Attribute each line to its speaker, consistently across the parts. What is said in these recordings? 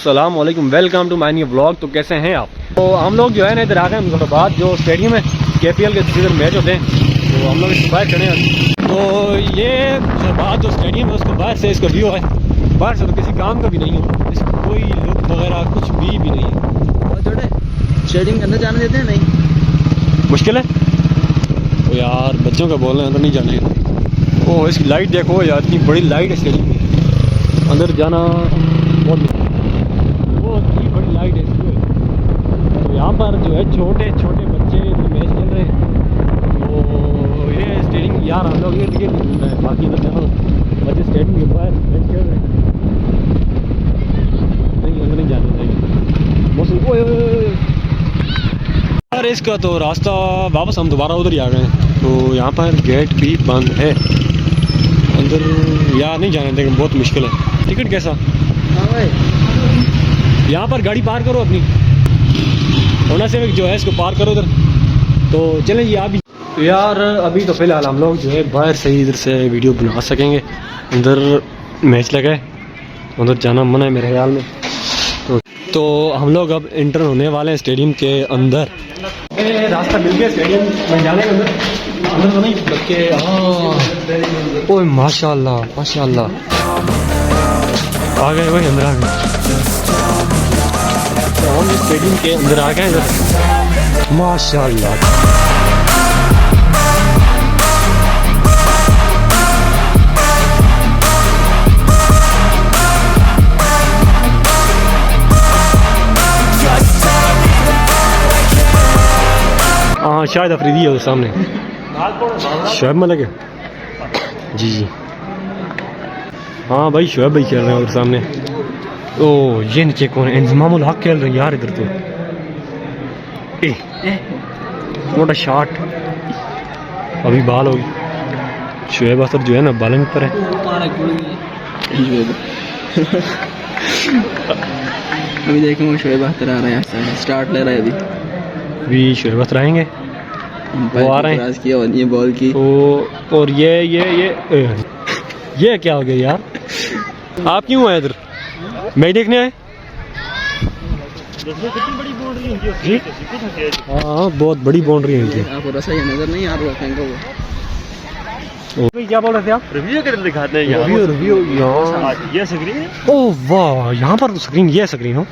Speaker 1: अस्सलाम वालेकुम, welcome to my new vlog. तो कैसे हैं आप? तो हम लोग जो है ना इधर आ गए मुजफ्फराबाद, जो स्टेडियम है KPL के जिधर मैच होते हैं, तो हम लोग इसके बाहर खड़े हैं। तो ये मुजफ्फराबाद जो स्टेडियम है उसको बाहर से इसका व्यू है। बाहर से तो किसी काम का भी नहीं हो, इसका कोई लुक वगैरह कुछ भी नहीं है।
Speaker 2: बहुत छोटे स्टेडियम के अंदर जाने देते हैं? नहीं,
Speaker 1: मुश्किल है। तो यार बच्चों का बोलना है तो नहीं जाने देते। ओह इसकी लाइट देखो यार, इतनी बड़ी लाइट है स्टेडियम की, अंदर जाना बहुत ही बड़ी लाइट है इसकी। तो यहाँ पर जो है छोटे छोटे बच्चे जो मैच खेल रहे हैं, तो ये स्टेडियम यार हम लोग ये टिकट नहीं मिल रहा है। बाकी तो देखो बच्चे स्टेडियम के बाहर मैच खेल रहे हैं, नहीं अंदर नहीं जाने देंगे मौसम। और इसका तो रास्ता वापस हम दोबारा उधर ही आ गए हैं। तो यहाँ पर गेट भी बंद है, अंदर यार नहीं जाने देंगे, बहुत मुश्किल है। टिकट कैसा?
Speaker 2: हाँ भाई,
Speaker 1: यहाँ पर गाड़ी पार करो अपनी, होना से जो है इसको पार करो उधर। तो चलें ये अभी यार अभी तो फिलहाल हम लोग जो है बाहर से ही इधर से वीडियो बना सकेंगे। अंदर मैच लगा है, उधर जाना मना है मेरे ख्याल में। तो हम लोग अब इंटर होने वाले हैं स्टेडियम के अंदर। रास्ता मिल गया स्टेडियम में जाने के अंदर, अंदर तो नहीं बल्कि हाँ। ओए माशाल्लाह माशाल्लाह, आ गए वही अंदर आ गए। तो हम स्टेडियम के अंदर आ गए इधर, माशाल्लाह। हाँ शायद अफरीदी है उधर सामने, शोएब मलिक है जी जी। हाँ भाई शोएब भाई खेल रहे हैं उधर सामने। ओ ये नीचे कौन है? इंजमामुल हक खेल रहे हैं यार इधर तो। मोटा शॉट, अभी बाल होगी। शोएब असर जो है ना बॉलिंग पर है।
Speaker 2: अभी देखूंगा शोएब अख्तर आ रहा है, स्टार्ट ले रहा है
Speaker 1: अभी शोएब अख्तर आएंगे, वो आ रहे हैं।
Speaker 2: किया ये बॉल की।
Speaker 1: तो और ये क्या हो गया यार? आप क्यों आए इधर? मैं देखने आए? हाँ बहुत बड़ी बाउंड्री है इनकी।
Speaker 2: आपको सही नजर नहीं आ रहा है?
Speaker 1: क्या बोल रहे थे आप?
Speaker 3: रिव्यू करके दिखाते हैं यहाँ।
Speaker 1: रिव्यू यहाँ
Speaker 3: ये स्क्रीन।
Speaker 1: ओह वाह, यहाँ पर स्क्रीन, ये स्क्रीन हो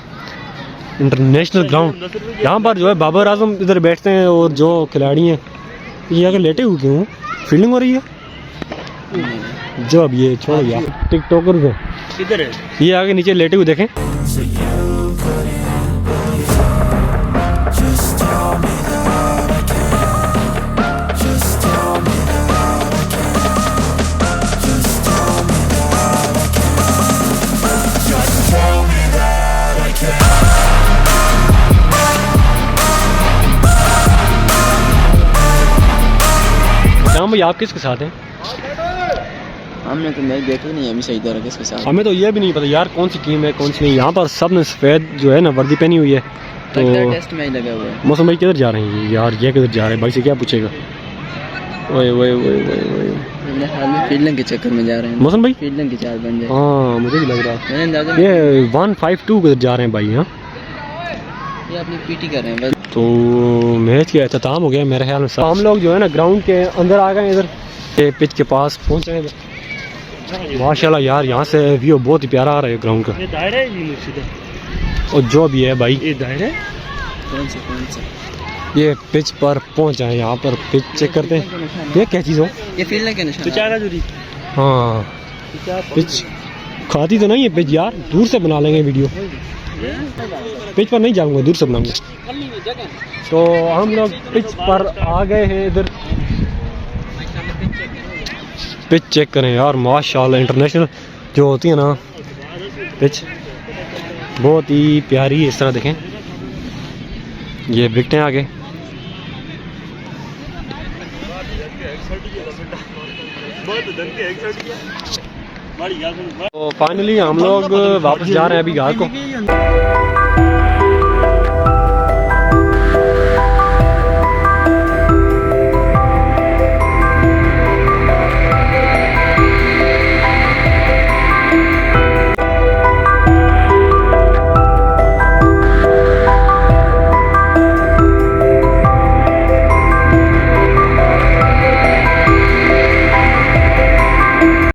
Speaker 1: इंटरनेशनल ग्राउंड। यहाँ पर जो है बाबर आजम इधर बैठते हैं, और जो खिलाड़ी हैं ये अगर लेटे हुए क्यों? फील्डिंग हो रही है जो। अब ये छोड़ो यार, टिकटॉकर हैं
Speaker 3: किधर है
Speaker 1: ये, आगे नीचे लेटे हुए देखें। भाई आप किसके साथ हैं?
Speaker 2: हमने तो मैच देखा ही नहीं अभी सही तरह किसके साथ।
Speaker 1: हमें तो ये भी नहीं पता यार कौन सी टीम है कौन सी नहीं। यहाँ पर सब ने सफेद जो है ना वर्दी पहनी हुई है। तो
Speaker 2: टेस्ट मैच लगा हुआ है।
Speaker 1: मौसम भाई किधर जा रहे हैं यार? ये किधर जा रहे हैं? भाई से क्या पूछेगा? ओए ओए ओए ओए,
Speaker 2: फील्डिंग के चक्कर में जा रहे हैं
Speaker 1: मौसम भाई,
Speaker 2: फील्डिंग के चार बन जाए।
Speaker 1: हाँ मुझे भी लग रहा है।
Speaker 2: मैंने अंदाजा
Speaker 1: ये 152 किधर जा रहे हैं भाई? हाँ
Speaker 2: ये अपनी पीटी कर रहे हैं बस।
Speaker 1: तो मैच का अख्ताम हो गया मेरे ख्याल में। हम लोग जो है ना ग्राउंड के अंदर आ गए, इधर पिच के पास पहुंच रहे हैं। माशाल्लाह यार यहाँ से व्यू बहुत ही प्यारा आ रहा है ग्राउंड का।
Speaker 3: ये दायरा है जी मुर्शिद।
Speaker 1: और जो भी है भाई,
Speaker 3: ये दायरा
Speaker 2: कौन सा
Speaker 1: ये पिच पर पहुंच जाए। यहाँ पर पिच चेक करते हैं, ये क्या चीज़ हो?
Speaker 2: ये फील्डिंग के निशान।
Speaker 3: तो चारा जुड़ी।
Speaker 1: हाँ पिच खाती तो नहीं है पिच यार, दूर से बना लेंगे वीडियो। पिच पर नहीं जाऊंगा, दूर से बनाऊंगा। तो हम लोग पिच पर आ गए हैं इधर। पिच चेक करें यार, माशाल्लाह इंटरनेशनल जो होती है ना पिच, बहुत ही प्यारी है। इस तरह देखें, ये विकेटें आगे। तो फाइनली हम लोग वापस जा रहे हैं अभी घर को।